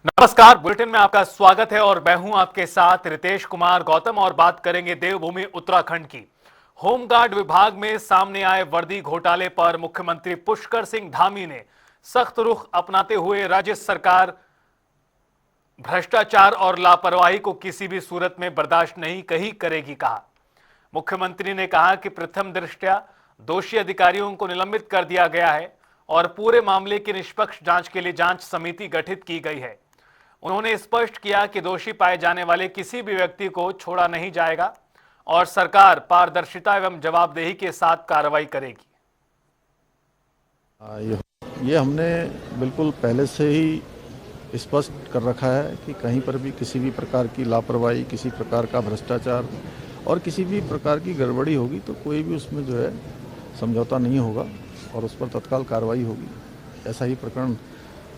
नमस्कार, बुलेटिन में आपका स्वागत है और मैं हूं आपके साथ रितेश कुमार गौतम और बात करेंगे देवभूमि उत्तराखंड की। होमगार्ड विभाग में सामने आए वर्दी घोटाले पर मुख्यमंत्री पुष्कर सिंह धामी ने सख्त रुख अपनाते हुए राज्य सरकार भ्रष्टाचार और लापरवाही को किसी भी सूरत में बर्दाश्त नहीं करेगी कहा। मुख्यमंत्री ने कहा कि प्रथम दृष्टया दोषी अधिकारियों को निलंबित कर दिया गया है और पूरे मामले की निष्पक्ष जांच के लिए जांच समिति गठित की गई है। उन्होंने स्पष्ट किया कि दोषी पाए जाने वाले किसी भी व्यक्ति को छोड़ा नहीं जाएगा और सरकार पारदर्शिता एवं जवाबदेही के साथ कार्रवाई करेगी। ये हमने बिल्कुल पहले से ही स्पष्ट कर रखा है कि कहीं पर भी किसी भी प्रकार की लापरवाही, किसी प्रकार का भ्रष्टाचार और किसी भी प्रकार की गड़बड़ी होगी तो कोई भी उसमें जो है समझौता नहीं होगा और उस पर तत्काल कार्रवाई होगी। ऐसा ही प्रकरण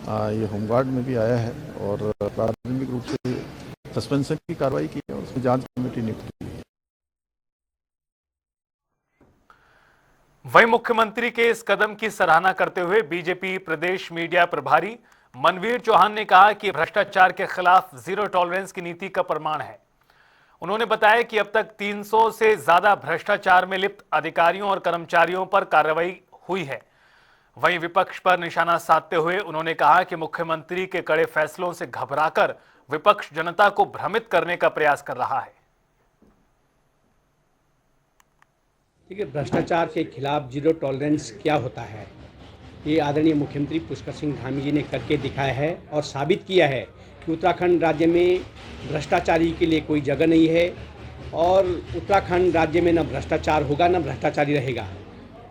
ये होमगार्ड में भी आया है और प्राथमिक रूप से सस्पेंशन की कार्रवाई की है और उसमें जांच कमेटी नियुक्त की है। वहीं मुख्यमंत्री के इस कदम की सराहना करते हुए बीजेपी प्रदेश मीडिया प्रभारी मनवीर चौहान ने कहा कि भ्रष्टाचार के खिलाफ जीरो टॉलरेंस की नीति का प्रमाण है। उन्होंने बताया कि अब तक 300 से ज्यादा भ्रष्टाचार में लिप्त अधिकारियों और कर्मचारियों पर कार्रवाई हुई है। वहीं विपक्ष पर निशाना साधते हुए उन्होंने कहा कि मुख्यमंत्री के कड़े फैसलों से घबराकर विपक्ष जनता को भ्रमित करने का प्रयास कर रहा है। ठीक है, भ्रष्टाचार के खिलाफ जीरो टॉलरेंस क्या होता है, ये आदरणीय मुख्यमंत्री पुष्कर सिंह धामी जी ने करके दिखाया है और साबित किया है कि उत्तराखंड राज्य में भ्रष्टाचारी के लिए कोई जगह नहीं है और उत्तराखंड राज्य में न भ्रष्टाचार होगा न भ्रष्टाचारी रहेगा।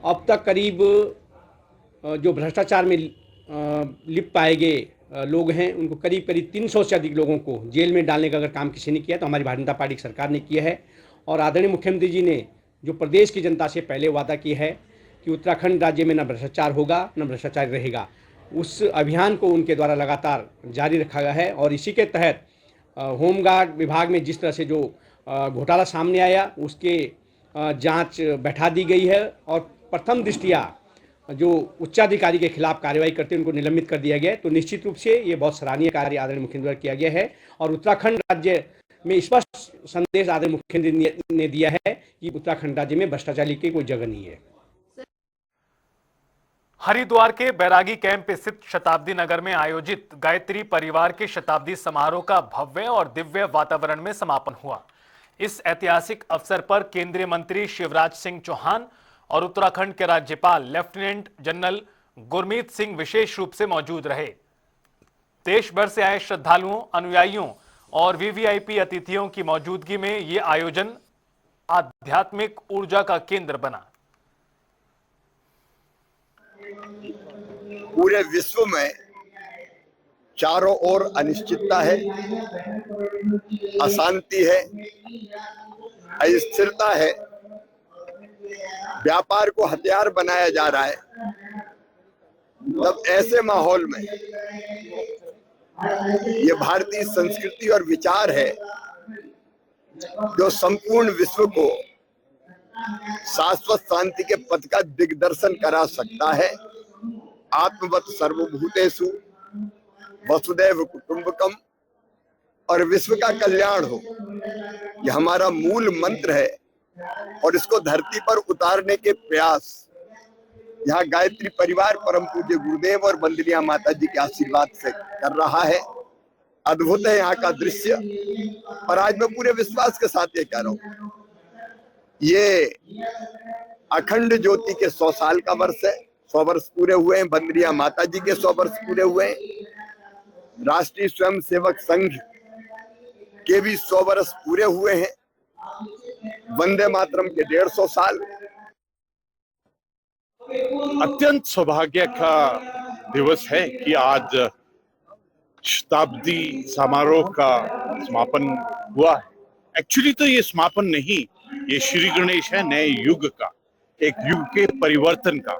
अब तक करीब जो भ्रष्टाचार में लिप्त पाए गए लोग हैं उनको करीब 300 से अधिक लोगों को जेल में डालने का अगर काम किसी ने किया तो हमारी भारतीय जनता पार्टी की सरकार ने किया है। और आदरणीय मुख्यमंत्री जी ने जो प्रदेश की जनता से पहले वादा किया है कि उत्तराखंड राज्य में न भ्रष्टाचार होगा न भ्रष्टाचार रहेगा, उस अभियान को उनके द्वारा लगातार जारी रखा गया है। और इसी के तहत होमगार्ड विभाग में जिस तरह से जो घोटाला सामने आया उसके जांच बैठा दी गई है और प्रथम दृष्टया जो उच्चाधिकारी के खिलाफ कार्रवाई करते उनको निलंबित कर दिया गया है। तो निश्चित रूप से ये बहुत सराहनीय कार्य आदरणीय मुख्यमंत्री द्वारा किया गया है और उत्तराखंड राज्य में स्पष्ट संदेश आदरणीय मुख्यमंत्री ने दिया है कि उत्तराखंड राज्य में भ्रष्टाचार की कोई जगह नहीं है। हरिद्वार के बैरागी कैंप स्थित शताब्दी नगर में आयोजित गायत्री परिवार के शताब्दी समारोह का भव्य और दिव्य वातावरण में समापन हुआ। इस ऐतिहासिक अवसर पर केंद्रीय मंत्री शिवराज सिंह चौहान और उत्तराखंड के राज्यपाल लेफ्टिनेंट जनरल गुरमीत सिंह विशेष रूप से मौजूद रहे। देश भर से आए श्रद्धालुओं, अनुयायियों और वीवीआईपी अतिथियों की मौजूदगी में यह आयोजन आध्यात्मिक ऊर्जा का केंद्र बना। पूरे विश्व में चारों ओर अनिश्चितता है, अशांति है, अस्थिरता है, व्यापार को हथियार बनाया जा रहा है। तब ऐसे माहौल में ये भारतीय संस्कृति और विचार है जो संपूर्ण विश्व को शाश्वत शांति के पथ का दिग्दर्शन करा सकता है। आत्मवत् सर्वभूतेषु वसुदैव कुटुंबकम और विश्व का कल्याण हो, यह हमारा मूल मंत्र है और इसको धरती पर उतारने के प्रयास यहाँ गायत्री परिवार परम पूज्य गुरुदेव और वंदनीय माता जी के आशीर्वाद से कर रहा है। अद्भुत है यहाँ का दृश्य और आज मैं पूरे विश्वास के साथ ये कह रहा हूँ, ये अखंड ज्योति के 100 साल का वर्ष है। 100 वर्ष पूरे हुए हैं, वंदनीय माता जी के 100 वर्ष पूरे हुए हैं, राष्ट्रीय स्वयंसेवक संघ के भी 100 वर्ष पूरे हुए हैं, वंदे मातरम के 150 साल। अत्यंत सौभाग्य का दिवस है कि आज शताब्दी समारोह का समापन हुआ है। एक्चुअली तो ये समापन नहीं, ये श्री गणेश है नए युग का, एक युग के परिवर्तन का।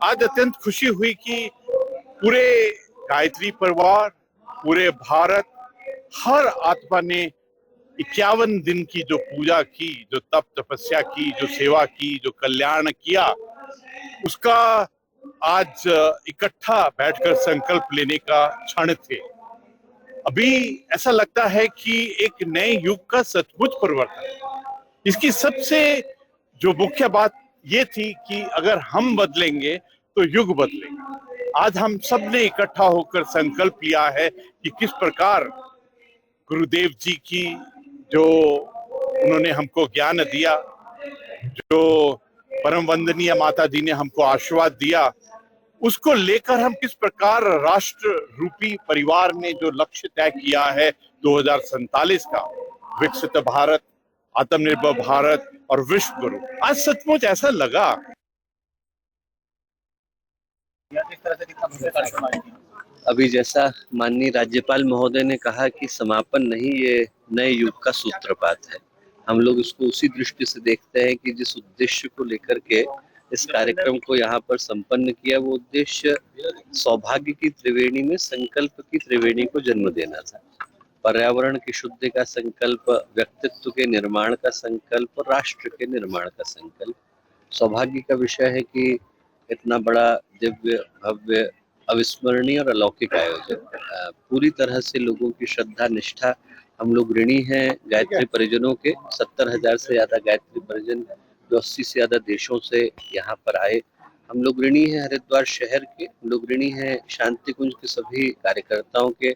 आज अत्यंत खुशी हुई कि पूरे गायत्री परिवार, पूरे भारत, हर आत्मा ने 51 दिन की जो पूजा की, जो तप तपस्या की, जो सेवा की, जो कल्याण किया, उसका आज इकट्ठा बैठकर संकल्प लेने का क्षण थे। अभी ऐसा लगता है कि एक नए युग का सचमुच परिवर्तन है। इसकी सबसे जो मुख्य बात ये थी कि अगर हम बदलेंगे तो युग बदलेगा। आज हम सब ने इकट्ठा होकर संकल्प लिया है कि किस प्रकार गुरुदेव जी की जो उन्होंने हमको ज्ञान दिया, जो परम वंदनीय माता जी ने हमको आशीर्वाद दिया, उसको लेकर हम किस प्रकार राष्ट्र रूपी परिवार ने जो लक्ष्य तय किया है 2047 का, विकसित भारत, आत्मनिर्भर भारत और विश्व गुरु, आज सचमुच ऐसा लगा। अभी जैसा माननीय राज्यपाल महोदय ने कहा कि समापन नहीं, ये नए युग का सूत्रपात है। हम लोग इसको उसी दृष्टि से देखते हैं कि जिस उद्देश्य को लेकर के इस कार्यक्रम को यहाँ पर संपन्न किया, वो उद्देश्य सौभाग्य की त्रिवेणी में संकल्प की त्रिवेणी को जन्म देना था। पर्यावरण की शुद्धि का संकल्प, व्यक्तित्व के निर्माण का संकल्प और राष्ट्र के निर्माण का संकल्प। सौभाग्य का विषय है कि इतना बड़ा दिव्य भव्य अविस्मरणीय और अलौकिक आयोजन, पूरी तरह से लोगों की श्रद्धा निष्ठा। हम लोग ऋणी हैं गायत्री परिजनों के, 70,000 से ज्यादा गायत्री परिजन जो 80 से ज्यादा देशों से यहाँ पर आए। हम लोग ऋणी हैं हरिद्वार शहर के, हम लोग ऋणी हैं शांति कुंज के सभी कार्यकर्ताओं के।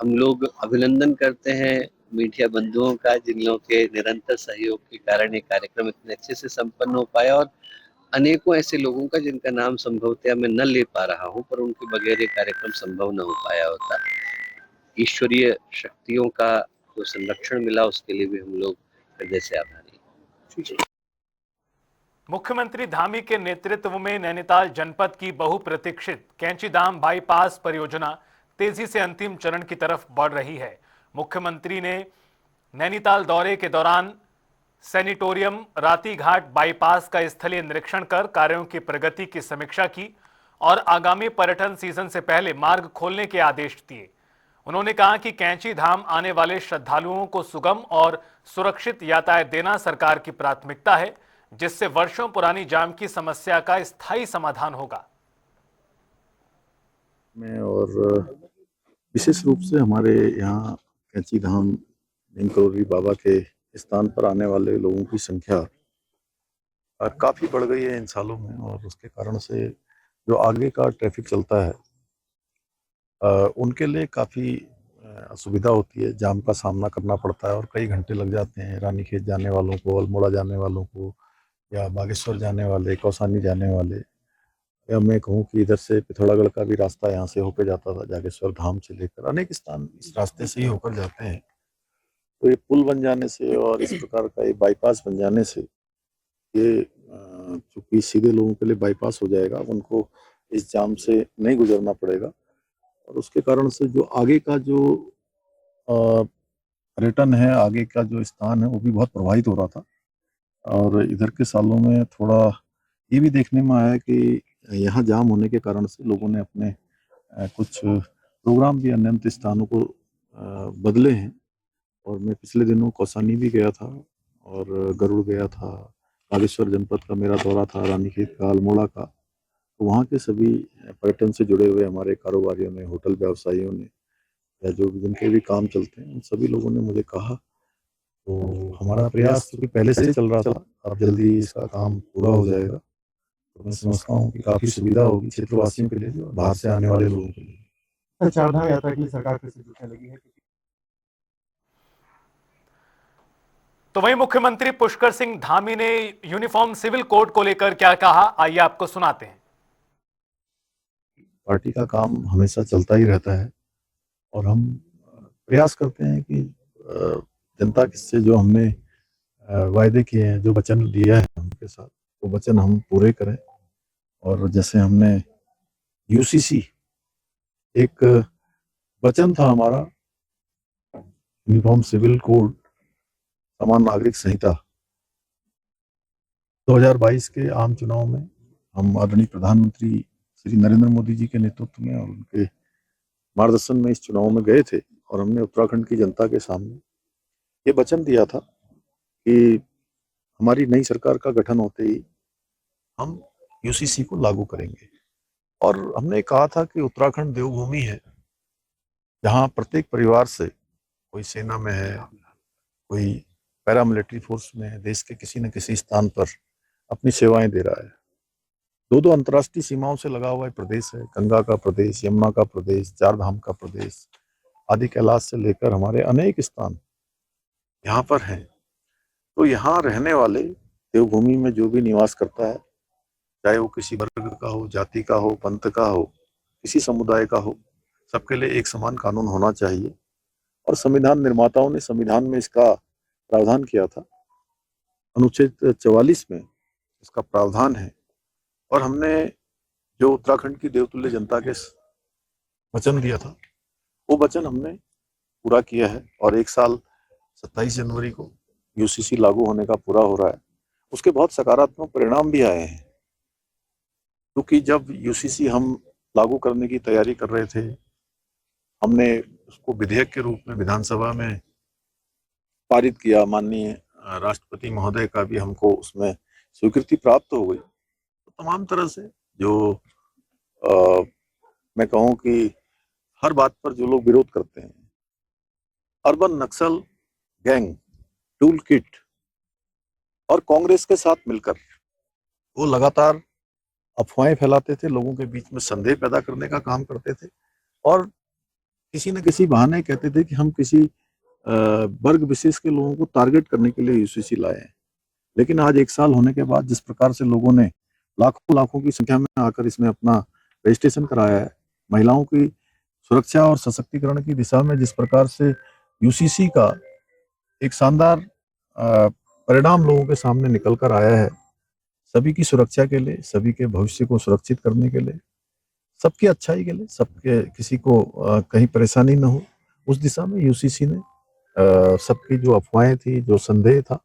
हम लोग अभिनंदन करते हैं मीडिया बंधुओं का, जिन लोगों के निरंतर सहयोग के कारण ये कार्यक्रम इतने अच्छे से संपन्न हो पाया, और अनेकों ऐसे लोगों का जिनका नाम संभवतः मैं न ले पा रहा हूं, पर उनके बगैर ये कार्यक्रम संभव न हो पाया होता। ईश्वरीय शक्तियों का जो संरक्षण मिला, उसके लिए भी हम लोग हृदय से आभारी हैं। मुख्यमंत्री धामी के नेतृत्व में नैनीताल जनपद की बहुप्रतीक्षित कैंचीधाम बाईपास परियोजना तेजी से अंतिम चरण की तरफ बढ़ रही है। मुख्यमंत्री ने नैनीताल दौरे के दौरान सैनिटोरियम, राती घाट बाईपास का स्थलीय निरीक्षण कर कार्यों की प्रगति की समीक्षा की और आगामी पर्यटन सीजन से पहले मार्ग खोलने के आदेश दिए। उन्होंने कहा कि कैंची धाम आने वाले श्रद्धालुओं को सुगम और सुरक्षित यातायात देना सरकार की प्राथमिकता है, जिससे वर्षों पुरानी जाम की समस्या का स्थायी समाधान होगा। में और विशेष रूप से हमारे यहाँ कैंची धाम नीमकरोली बाबा के स्थान पर आने वाले लोगों की संख्या काफ़ी बढ़ गई है इन सालों में, और उसके कारण से जो आगे का ट्रैफिक चलता है उनके लिए काफ़ी असुविधा होती है, जाम का सामना करना पड़ता है और कई घंटे लग जाते हैं। रानीखेत जाने वालों को, अल्मोड़ा जाने वालों को, या बागेश्वर जाने वाले, कौसानी जाने वाले, या मैं कहूँ कि इधर से पिथौरागढ़ का भी रास्ता यहाँ से होकर जाता था, जागेश्वर धाम से लेकर अनेक स्थान इस रास्ते से ही होकर जाते हैं। तो ये पुल बन जाने से और इस प्रकार का ये बाईपास बन जाने से ये चूँकि सीधे लोगों के लिए बाईपास हो जाएगा, उनको इस जाम से नहीं गुजरना पड़ेगा, और उसके कारण से जो आगे का जो पर्यटन है, आगे का जो स्थान है, वो भी बहुत प्रभावित हो रहा था। और इधर के सालों में थोड़ा ये भी देखने में आया कि यहाँ जाम होने के कारण से लोगों ने अपने कुछ प्रोग्राम भी अन्य स्थानों को बदले हैं। और मैं पिछले दिनों कौसानी भी गया था और गरुड़ गया था, बागेश्वर जनपद का मेरा दौरा था, रानीखेत का, अल्मोड़ा का। तो वहाँ के सभी पर्यटन से जुड़े हुए हमारे कारोबारियों ने, होटल व्यवसायियों ने, या जो जिनके भी काम चलते हैं, उन सभी लोगों ने मुझे कहा। तो हमारा प्रयास तो पहले से चल रहा था, अब जल्दी इसका काम पूरा हो जाएगा। तो मैं समझता हूँ कि काफ़ी सुविधा होगी क्षेत्रवासियों के लिए और बाहर से आने वाले लोगों के लिए। चारधाम यात्रा के लिए सरकार कैसे जुटने लगी है? तो वहीं मुख्यमंत्री पुष्कर सिंह धामी ने यूनिफॉर्म सिविल कोड को लेकर क्या कहा, आइए आपको सुनाते हैं। पार्टी का काम हमेशा चलता ही रहता है और हम प्रयास करते हैं कि जनता से जो हमने वायदे किए हैं, जो वचन दिया है उनके साथ, वो वचन हम पूरे करें। और जैसे हमने यूसीसी, एक वचन था हमारा, यूनिफॉर्म सिविल कोड समान नागरिक संहिता, 2022 के आम चुनाव में हम आदरणीय प्रधानमंत्री श्री नरेंद्र मोदी जी के नेतृत्व में और उनके मार्गदर्शन में इस चुनाव में गए थे, और हमने उत्तराखंड की जनता के सामने ये वचन दिया था कि हमारी नई सरकार का गठन होते ही हम यूसीसी को लागू करेंगे। और हमने कहा था कि उत्तराखंड देवभूमि है, जहाँ प्रत्येक परिवार से कोई सेना में है, कोई पैरामिलिट्री फोर्स में है, देश के किसी न किसी स्थान पर अपनी सेवाएं दे रहा है। दो दो अंतर्राष्ट्रीय सीमाओं से लगा हुआ प्रदेश है, गंगा का प्रदेश, यमुना का प्रदेश, चार धाम का प्रदेश, आदि कैलाश से लेकर हमारे अनेक स्थान यहाँ पर हैं। तो यहाँ रहने वाले देवभूमि में जो भी निवास करता है, चाहे वो किसी वर्ग का हो, जाति का हो, पंथ का हो, किसी समुदाय का हो, सबके लिए एक समान कानून होना चाहिए। और संविधान निर्माताओं ने संविधान में इसका प्रावधान किया था, अनुच्छेद 44 में इसका प्रावधान है। और हमने जो उत्तराखंड की देवतुल्य जनता के वचन दिया था, वो वचन हमने पूरा किया है। और एक साल 27 जनवरी को यूसीसी लागू होने का पूरा हो रहा है। उसके बहुत सकारात्मक परिणाम भी आए हैं, क्योंकि जब यूसीसी हम लागू करने की तैयारी कर रहे थे, हमने उसको विधेयक के रूप में विधानसभा में पारित किया। माननीय राष्ट्रपति महोदय का भी हमको उसमें स्वीकृति प्राप्त हो गई। तो तमाम तरह से जो मैं कहूँ कि हर बात पर जो लोग विरोध करते हैं, अर्बन नक्सल गैंग, टूल किट और कांग्रेस के साथ मिलकर वो लगातार अफवाहें फैलाते थे, लोगों के बीच में संदेह पैदा करने का काम करते थे और किसी न किसी बहाने कहते थे कि हम किसी वर्ग विशेष के लोगों को टारगेट करने के लिए यूसीसी लाए हैं। लेकिन आज एक साल होने के बाद जिस प्रकार से लोगों ने लाखों की संख्या में आकर इसमें अपना रजिस्ट्रेशन कराया है, महिलाओं की सुरक्षा और सशक्तिकरण की दिशा में जिस प्रकार से यूसीसी का एक शानदार परिणाम लोगों के सामने निकल कर आया है, सभी की सुरक्षा के लिए, सभी के भविष्य को सुरक्षित करने के लिए, सबकी अच्छाई के लिए, सबके किसी को कहीं परेशानी न हो, उस दिशा में यूसीसी ने सबकी जो अफवाहें थी, जो संदेह था,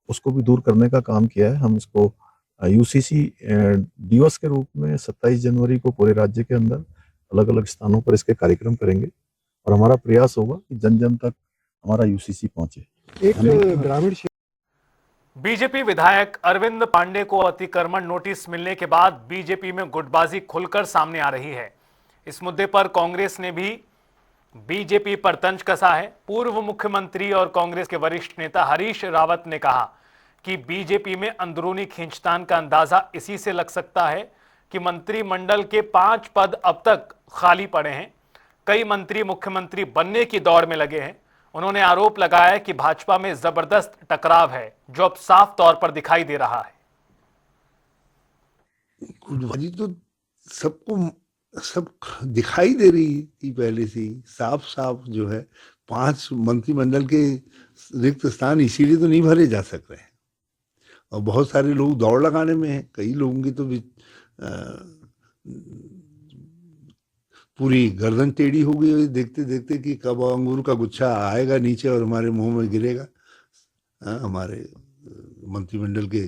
उसको भी दूर करने का काम किया है। हम इसको यूसीसी दिवस के रूप में 27 जनवरी को पूरे राज्य के अंदर अलग अलग स्थानों पर इसके कार्यक्रम करेंगे और हमारा प्रयास होगा कि जन जन तक हमारा यूसीसी पहुंचे। एक ग्रामीण बीजेपी विधायक अरविंद पांडे को अतिक्रमण नोटिस मिलने के बाद बीजेपी में गुटबाजी खुलकर सामने आ रही है। इस मुद्दे पर कांग्रेस ने भी बीजेपी पर तंज कसा है। पूर्व मुख्यमंत्री और कांग्रेस के वरिष्ठ नेता हरीश रावत ने कहा कि बीजेपी में अंदरूनी खींचतान का अंदाजा इसी से लग सकता है कि मंत्रिमंडल के 5 पद अब तक खाली पड़े हैं। कई मंत्री मुख्यमंत्री बनने की दौड़ में लगे हैं। उन्होंने आरोप लगाया कि भाजपा में जबरदस्त टकराव है, जो अब साफ तौर पर दिखाई दे रहा है। गुटबाजी तो सब दिखाई दे रही थी पहले से ही, साफ साफ जो है 5 मंत्रिमंडल के रिक्त स्थान इसीलिए तो नहीं भरे जा सक रहे हैं और बहुत सारे लोग दौड़ लगाने में हैं। कई लोगों की तो पूरी गर्दन टेढ़ी हो गई है देखते देखते कि कब अंगूर का गुच्छा आएगा नीचे और हमारे मुंह में गिरेगा। हमारे मंत्रिमंडल के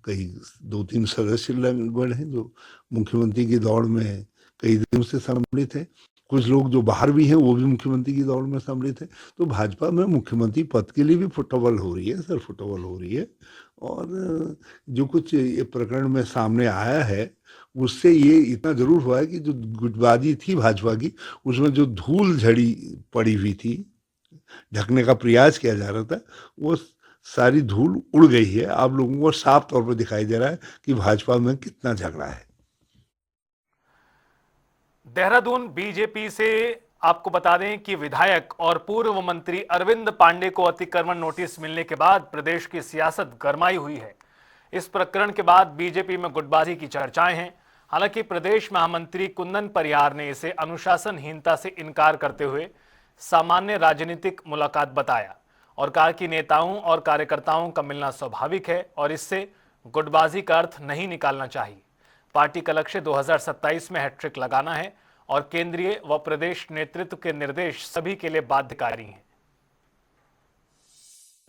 कई 2-3 सदस्य लगभग हैं जो मुख्यमंत्री की दौड़ में कई दिनों से सम्मिलित हैं। कुछ लोग जो बाहर भी हैं वो भी मुख्यमंत्री की दौड़ में सम्मिलित हैं। तो भाजपा में मुख्यमंत्री पद के लिए भी फुटबॉल हो रही है, सर फुटबॉल हो रही है। और जो कुछ ये प्रकरण में सामने आया है उससे ये इतना जरूर हुआ है कि जो गुटबाजी थी भाजपा की, उसमें जो धूल झड़ी पड़ी हुई थी, ढकने का प्रयास किया जा रहा था, वो सारी धूल उड़ गई है। आप लोगों को साफ तौर पर दिखाई दे रहा है कि भाजपा में कितना झगड़ा है। देहरादून बीजेपी से आपको बता दें कि विधायक और पूर्व मंत्री अरविंद पांडे को अतिक्रमण नोटिस मिलने के बाद प्रदेश की सियासत गरमाई हुई है। इस प्रकरण के बाद बीजेपी में गुटबाजी की चर्चाएं हैं। हालांकि प्रदेश महामंत्री कुंदन परियार ने इसे अनुशासनहीनता से इनकार करते हुए सामान्य राजनीतिक मुलाकात बताया और कहा कि नेताओं और कार्यकर्ताओं का मिलना स्वाभाविक है और इससे गुटबाजी का अर्थ नहीं निकालना चाहिए। पार्टी का लक्ष्य 2027 में हैट्रिक लगाना है और केंद्रीय व प्रदेश नेतृत्व के निर्देश सभी के लिए बाध्यकारी हैं।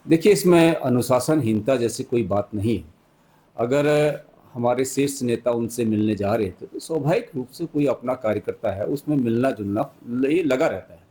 देखिए, इसमें अनुशासनहीनता जैसी कोई बात नहीं है। अगर हमारे शीर्ष नेता उनसे मिलने जा रहे थे तो स्वाभाविक रूप से कोई अपना कार्यकर्ता है उसमें मिलना जुलना ये लगा रहता है।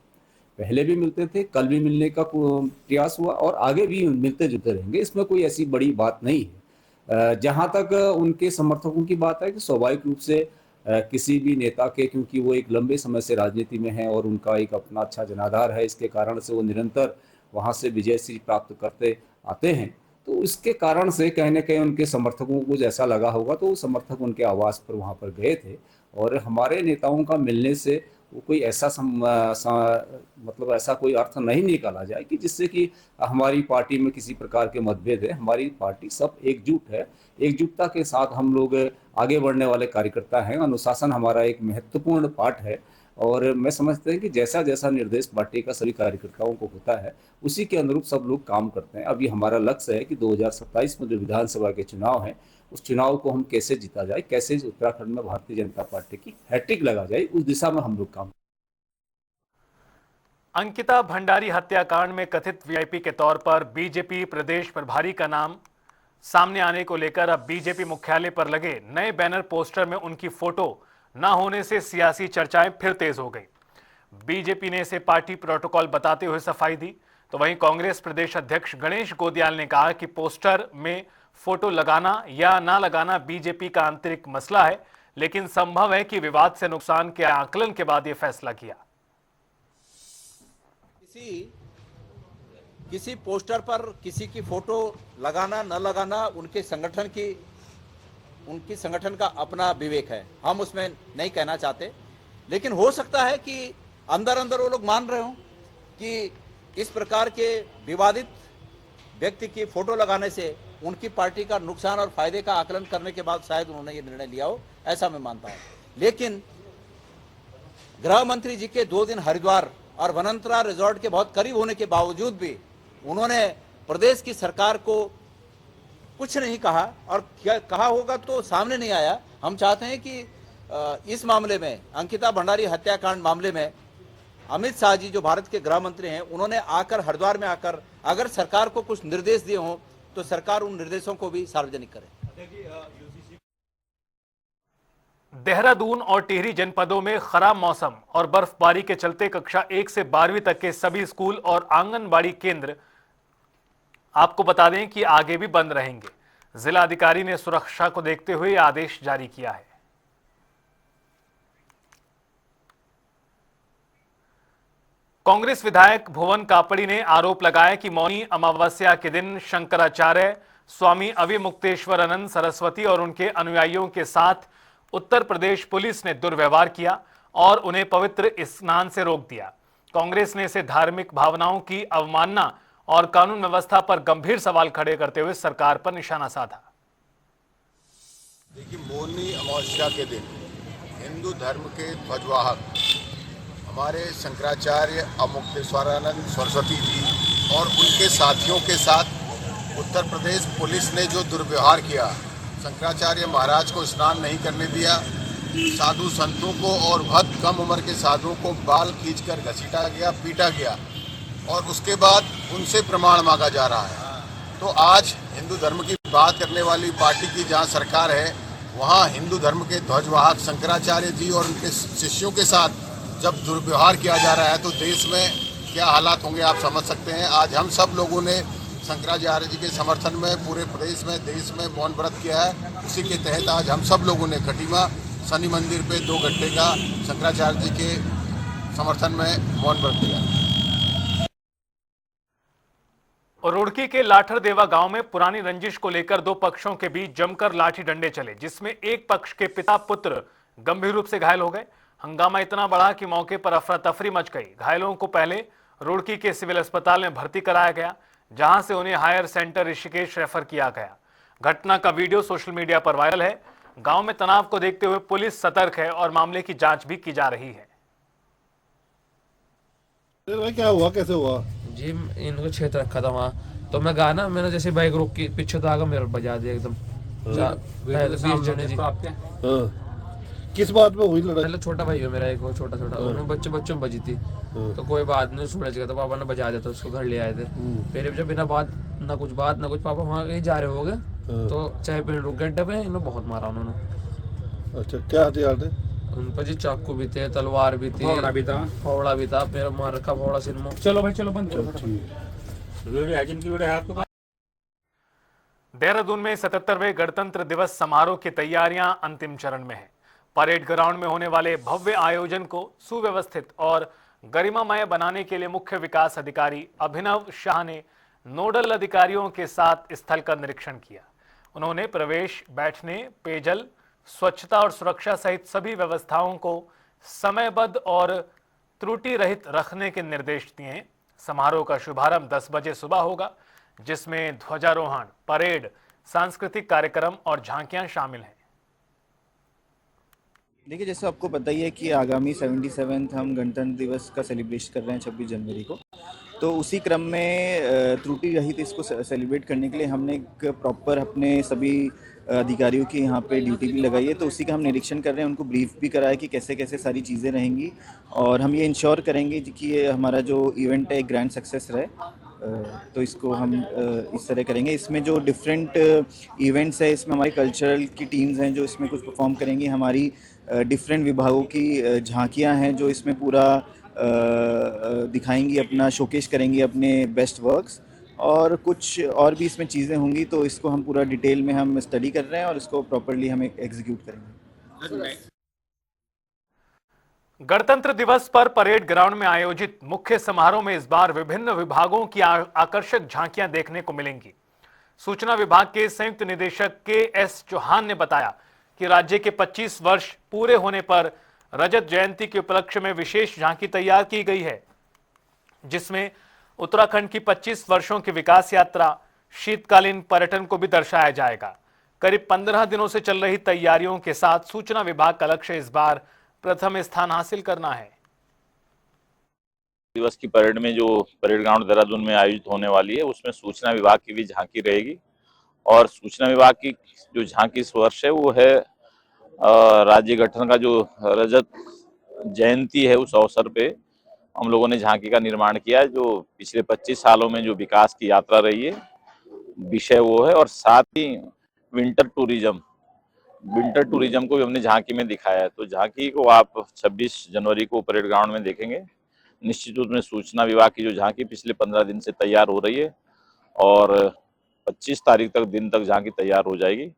पहले भी मिलते थे, कल भी मिलने का प्रयास हुआ और आगे भी मिलते जुलते रहेंगे। इसमें कोई ऐसी बड़ी बात नहीं है। जहाँ तक उनके समर्थकों की बात है कि स्वाभाविक रूप से किसी भी नेता के, क्योंकि वो एक लंबे समय से राजनीति में है और उनका एक अपना अच्छा जनाधार है, इसके कारण से वो निरंतर वहाँ से विजय श्री प्राप्त करते आते हैं। तो इसके कारण से कहीं ना कहीं उनके समर्थकों को जैसा लगा होगा तो समर्थक उनके आवास पर वहाँ पर गए थे। और हमारे नेताओं का मिलने से वो कोई ऐसा मतलब ऐसा कोई अर्थ नहीं निकाला जाए कि जिससे कि हमारी पार्टी में किसी प्रकार के मतभेद है। हमारी पार्टी सब एकजुट है, एकजुटता के साथ हम लोग आगे बढ़ने वाले कार्यकर्ता हैं। अनुशासन हमारा एक महत्वपूर्ण पार्ट है और मैं समझते हैं कि जैसा जैसा निर्देश पार्टी का सभी कार्यकर्ताओं को होता है उसी के अनुरूप सब लोग काम करते हैं। अभी हमारा लक्ष्य है कि 2027 में जो विधानसभा के चुनाव हैं उस चुनाव को हम कैसे जीता जाए, कैसे उत्तराखंड में भारतीय जनता पार्टी की हैट्रिक लगा जाए, उस दिशा में हम लोग काम। अंकिता भंडारी हत्याकांड में कथित वीआईपी के तौर पर बीजेपी प्रदेश प्रभारी का नाम सामने आने को लेकर अब बीजेपी मुख्यालय पर लगे नए बैनर पोस्टर में उनकी फोटो न होने से सियासी चर्चाएं फिर तेज हो गई। बीजेपी ने इसे पार्टी प्रोटोकॉल बताते हुए सफाई दी, तो वहीं कांग्रेस प्रदेश अध्यक्ष गणेश गोदियाल ने कहा कि पोस्टर में फोटो लगाना या ना लगाना बीजेपी का आंतरिक मसला है, लेकिन संभव है कि विवाद से नुकसान के आकलन के बाद यह फैसला किया। किसी पोस्टर पर किसी की फोटो लगाना न लगाना उनके संगठन का अपना विवेक है, हम उसमें नहीं कहना चाहते। लेकिन हो सकता है कि अंदर अंदर वो लोग मान रहे हो कि इस प्रकार के विवादित व्यक्ति की फोटो लगाने से उनकी पार्टी का नुकसान और फायदे का आकलन करने के बाद शायद उन्होंने ये निर्णय लिया हो, ऐसा मैं मानता हूं। लेकिन गृह मंत्री जी के 2 दिन हरिद्वार और वनंतरा रिजॉर्ट के बहुत करीब होने के बावजूद भी उन्होंने प्रदेश की सरकार को कुछ नहीं कहा, और क्या कहा होगा तो सामने नहीं आया। हम चाहते हैं कि इस मामले में, अंकिता भंडारी हत्याकांड मामले में, अमित शाह जी जो भारत के गृह मंत्री हैं, उन्होंने आकर हरिद्वार में आकर अगर सरकार को कुछ निर्देश दिए हों तो सरकार उन निर्देशों को भी सार्वजनिक करे। देहरादून और टिहरी जनपदों में खराब मौसम और बर्फबारी के चलते कक्षा 1 से 12वीं तक के सभी स्कूल और आंगनबाड़ी केंद्र आपको बता दें कि आगे भी बंद रहेंगे। जिला अधिकारी ने सुरक्षा को देखते हुए आदेश जारी किया है। कांग्रेस विधायक भुवन कापड़ी ने आरोप लगाया कि मौनी अमावस्या के दिन शंकराचार्य स्वामी अविमुक्तेश्वरानंद सरस्वती और उनके अनुयायियों के साथ उत्तर प्रदेश पुलिस ने दुर्व्यवहार किया और उन्हें पवित्र स्नान से रोक दिया। कांग्रेस ने इसे धार्मिक भावनाओं की अवमानना और कानून व्यवस्था पर गंभीर सवाल खड़े करते हुए सरकार पर निशाना साधा। देखिए, मौनी अमावस्या के दिन हिंदू धर्म के ध्वजवाहक हमारे शंकराचार्य अमुक्तेश्वरानंद सरस्वती जी और उनके साथियों के साथ उत्तर प्रदेश पुलिस ने जो दुर्व्यवहार किया, शंकराचार्य महाराज को स्नान नहीं करने दिया, साधु संतों को और बहुत कम उम्र के साधुओं को बाल खींचकर घसीटा गया, पीटा गया और उसके बाद उनसे प्रमाण मांगा जा रहा है। तो आज हिंदू धर्म की बात करने वाली पार्टी की जहां सरकार है, वहां हिंदू धर्म के ध्वजवाहक शंकराचार्य जी और उनके शिष्यों के साथ जब दुर्व्यवहार किया जा रहा है तो देश में क्या हालात होंगे आप समझ सकते हैं। आज हम सब लोगों ने शंकराचार्य जी के समर्थन में पूरे प्रदेश में, देश में मौन व्रत किया है। उसी के तहत आज हम सब लोगों ने खटीमा शनि मंदिर पे 2 घंटे का शंकराचार्य जी के समर्थन में मौन व्रत किया। और रुड़की के लाठरदेवा गांव में पुरानी रंजिश को लेकर 2 पक्षों के बीच जमकर लाठी डंडे चले, जिसमें एक पक्ष के पिता पुत्र गंभीर रूप से घायल हो गए। हंगामा इतना बढ़ा कि मौके पर अफरा तफरी मच गई। घायलों को पहले रुड़की के सिविल अस्पताल में भर्ती कराया गया, जहां से उन्हें हायर सेंटर ऋषिकेश रेफर किया गया। घटना का वीडियो सोशल मीडिया पर वायरल है। गांव में तनाव को देखते हुए पुलिस सतर्क है और मामले की जांच भी की जा रही है। क्या हुआ, कैसे हुआ जी? इनको क्षेत्र रखा था वहाँ, तो मैं गाना मैंने जैसे बाइक रोक के पीछे तो आगे मेरे बजा दिया एकदम। 20 जने जी। किस बात में हुई लड़ाई? पहले छोटा भाई है मेरा, एक वो छोटा बच्चों में बजी थी, तो कोई बात नहीं, सूरज का तो पापा ने बजा दिया था, उसको घर ले आए थे। फिर जब बिना बात ना कुछ पापा वहाँ कहीं जा रहे हो गए, तो चाय पीने रुक गए पे, इन्होंने बहुत मारा उन्होंने। अच्छा, क्या हथियार थे उन पर जी? चाकू भी थे, तलवार भी थी, फावड़ा भी था, मेरा मार रखा फावड़ा सिर में। चलो भाई, चलो बंद करो। देहरादून में 77वें गणतंत्र दिवस समारोह की तैयारियां अंतिम चरण में है। परेड ग्राउंड में होने वाले भव्य आयोजन को सुव्यवस्थित और गरिमामय बनाने के लिए मुख्य विकास अधिकारी अभिनव शाह ने नोडल अधिकारियों के साथ स्थल का निरीक्षण किया। उन्होंने प्रवेश, बैठने, पेयजल, स्वच्छता और सुरक्षा सहित सभी व्यवस्थाओं को समयबद्ध और त्रुटि रहित रखने के निर्देश दिए। समारोह का शुभारंभ 10 बजे सुबह होगा, जिसमें ध्वजारोहण, परेड, सांस्कृतिक कार्यक्रम और झांकियां शामिल हैं। देखिए, जैसे आपको पता ही है कि आगामी 77th हम गणतंत्र दिवस का सेलिब्रेशन कर रहे हैं 26 जनवरी को। तो उसी क्रम में त्रुटि रहित इसको सेलिब्रेट करने के लिए हमने एक प्रॉपर अपने सभी अधिकारियों की यहाँ पे ड्यूटी भी लगाई है। तो उसी का हम निरीक्षण कर रहे हैं, उनको ब्रीफ भी कराया कि कैसे कैसे सारी चीज़ें रहेंगी और हम ये इंश्योर करेंगे कि ये हमारा जो इवेंट है एक ग्रैंड सक्सेस रहे। तो इसको हम इस तरह करेंगे। इसमें जो डिफरेंट इवेंट्स है, इसमें हमारी कल्चरल की टीम्स हैं जो इसमें कुछ परफॉर्म करेंगी, हमारी डिफरेंट विभागों की झांकियां हैं जो इसमें पूरा दिखाएंगी, अपना शोकेस करेंगी अपने बेस्ट वर्क्स, और कुछ और भी इसमें चीज़ें होंगी। तो इसको हम पूरा डिटेल में हम स्टडी कर रहे हैं और इसको प्रॉपरली हम एग्जीक्यूट करेंगे। गणतंत्र दिवस पर परेड ग्राउंड में आयोजित मुख्य समारोह में इस बार विभिन्न विभागों की आकर्षक झांकियां देखने को मिलेंगी। सूचना विभाग के संयुक्त निदेशक के.एस. चौहान ने बताया कि राज्य के 25 वर्ष पूरे होने पर रजत जयंती के उपलक्ष्य में विशेष झांकी तैयार की गई है, जिसमें उत्तराखंड की 25 वर्षों की विकास यात्रा, शीतकालीन पर्यटन को भी दर्शाया जाएगा। करीब 15 दिनों से चल रही तैयारियों के साथ सूचना विभाग का लक्ष्य इस बार प्रथम स्थान हासिल करना है। दिवस की परेड में जो परेड ग्राउंड देहरादून में आयोजित होने वाली है, उसमें सूचना विभाग की भी झांकी रहेगी। और सूचना विभाग की जो झांकी इस वर्ष है वो है राज्य गठन का जो रजत जयंती है, उस अवसर पे हम लोगों ने झांकी का निर्माण किया है। जो पिछले 25 सालों में जो विकास की यात्रा रही है, विषय वो है। और साथ ही विंटर टूरिज्म को भी हमने झांकी में दिखाया है। तो झांकी को आप 26 जनवरी को परेड ग्राउंड में देखेंगे। निश्चित रूप में सूचना विभाग की जो झांकी पिछले 15 दिन से तैयार हो रही है और 25 तारीख तक दिन तक झांकी तैयार हो जाएगी।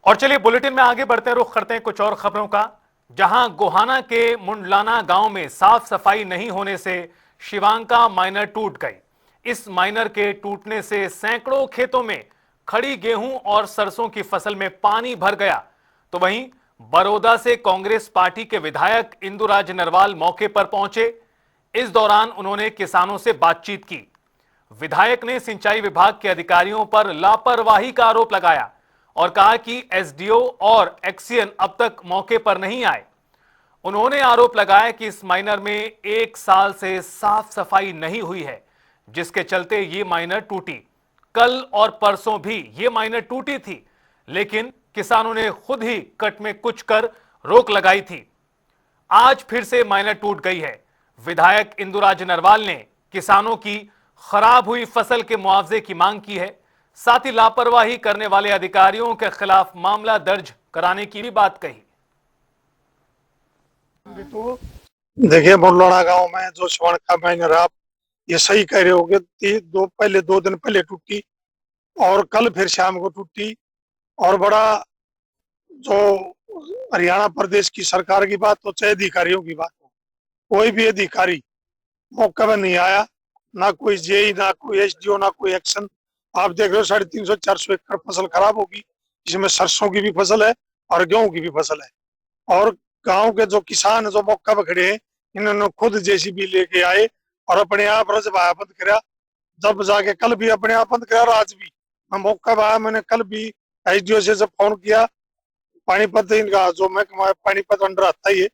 और चलिए बुलेटिन में आगे बढ़ते हैं, रुख करते हैं कुछ और खबरों का। जहां गोहाना के मुंडलाना गांव में साफ सफाई नहीं होने से शिवांका माइनर टूट गई। इस माइनर के टूटने से सैकड़ों खेतों में खड़ी गेहूं और सरसों की फसल में पानी भर गया। तो वहीं बड़ौदा से कांग्रेस पार्टी के विधायक इंदुराज नरवाल मौके पर पहुंचे। इस दौरान उन्होंने किसानों से बातचीत की। विधायक ने सिंचाई विभाग के अधिकारियों पर लापरवाही का आरोप लगाया और कहा कि एसडीओ और एक्सीएन अब तक मौके पर नहीं आए। उन्होंने आरोप लगाया कि इस माइनर में 1 साल से साफ सफाई नहीं हुई है, जिसके चलते ये माइनर टूटी। कल और परसों भी ये माइनर टूटी थी, लेकिन किसानों ने खुद ही कट में कुछ कर रोक लगाई थी। आज फिर से माइनर टूट गई है। विधायक इंदुराज नरवाल ने किसानों की खराब हुई फसल के मुआवजे की मांग की है। साथ ही लापरवाही करने वाले अधिकारियों के खिलाफ मामला दर्ज कराने की भी बात कही। देखिए, मुंडलाना गांव में जो शिवांका माइनर, आप ये सही कह रहे हो कि 2 दिन पहले टूटी और कल फिर शाम को टूटी। और बड़ा जो हरियाणा प्रदेश की सरकार की बात हो चाहे अधिकारियों की बात हो, कोई भी अधिकारी मौके पर नहीं आया, ना कोई जेई, ना कोई एसडीओ, ना कोई एक्शन। आप देख रहे हो 350-400 एकड़ फसल खराब होगी, जिसमें सरसों की भी फसल है और गेहूं की भी फसल है। और गांव के जो किसान जो मौका पर खड़े हैं, इन्होंने खुद जेसीबी लेके आए और अपने आप रजवाया बंद कराया। जब जाके कल भी अपने आप बंद कराया और आज भी मैं मौका पर आया। मैंने कल भी एसडीओ से जब फोन किया, पानीपत इनका जो महकमा पानीपत अंडर आता ही है,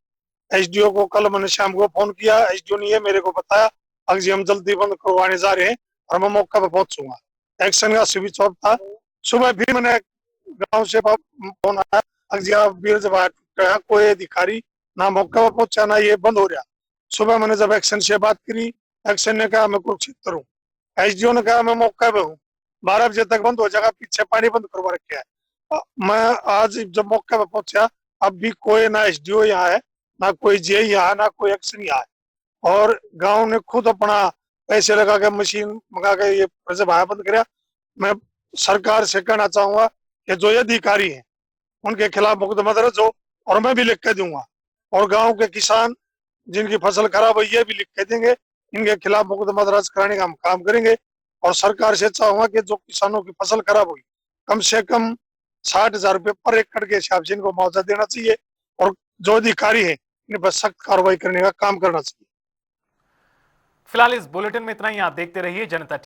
एसडीओ को कल मैंने शाम को फोन किया। एसडीओ ने ये मेरे को बताया अगर हम जल्दी बंद करवाने जा रहे हैं और मैं मौका पर पहुंचूंगा। एक्शन का स्विच ऑफ था। सुबह भी मैंने गांव से फोन आया, अगर कोई अधिकारी ना मौका पर पहुंचा ना ये बंद हो रहा। सुबह मैंने जब एक्शन से बात करी, एक्शन ने कहा मैं कुरुक्षेत्र हूँ, एसडीओ ने कहा मैं मौका पे हूँ, 12 बजे तक बंद हो जाएगा, पीछे पानी बंद करवा रखे है। मैं आज जब मौके पे पहुंचा, अब भी कोई ना एसडीओ यहाँ है, ना कोई जे यहाँ, ना कोई एक्शन यहाँ है। और गांव ने खुद अपना पैसे लगा के मशीन मंगा के ये बंद कराया। मैं सरकार से कहना चाहूंगा कि जो ये अधिकारी हैं उनके खिलाफ मुकदमा दर्ज हो, और मैं भी लिख के दूंगा। और गांव के किसान जिनकी फसल खराब हुई है भी लिख के देंगे, इनके खिलाफ मुकदमा दर्ज कराने का हम काम करेंगे। और सरकार से चाहूंगा कि जो किसानों की फसल खराब हुई कम से कम 60,000 रुपये पर एकड़ के हिसाब से इनको मुआवजा देना चाहिए, और जो अधिकारी है इन पर सख्त कार्रवाई करने का काम करना चाहिए। फिलहाल इस बुलेटिन में इतना ही। आप देखते रहिए जनता।